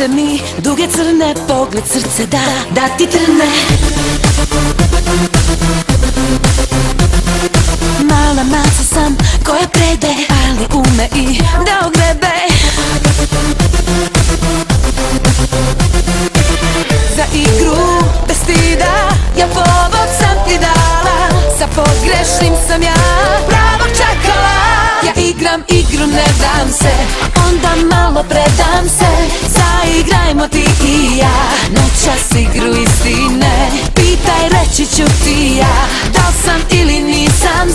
se mi, duge crne, pogled srce da ti trne. Mala maca sam koja prede, ali ume i da ogrebe. Za igru bez stida, ja povod sam ti dala, sa pogrešnim sam ja pravog čekala. Ja igram igru, ne dam se, onda malo predam se. Zaigrajmo ti i ja, noćas igru istine. Pitaj, reći ću ti ja, da li sam ili nisam.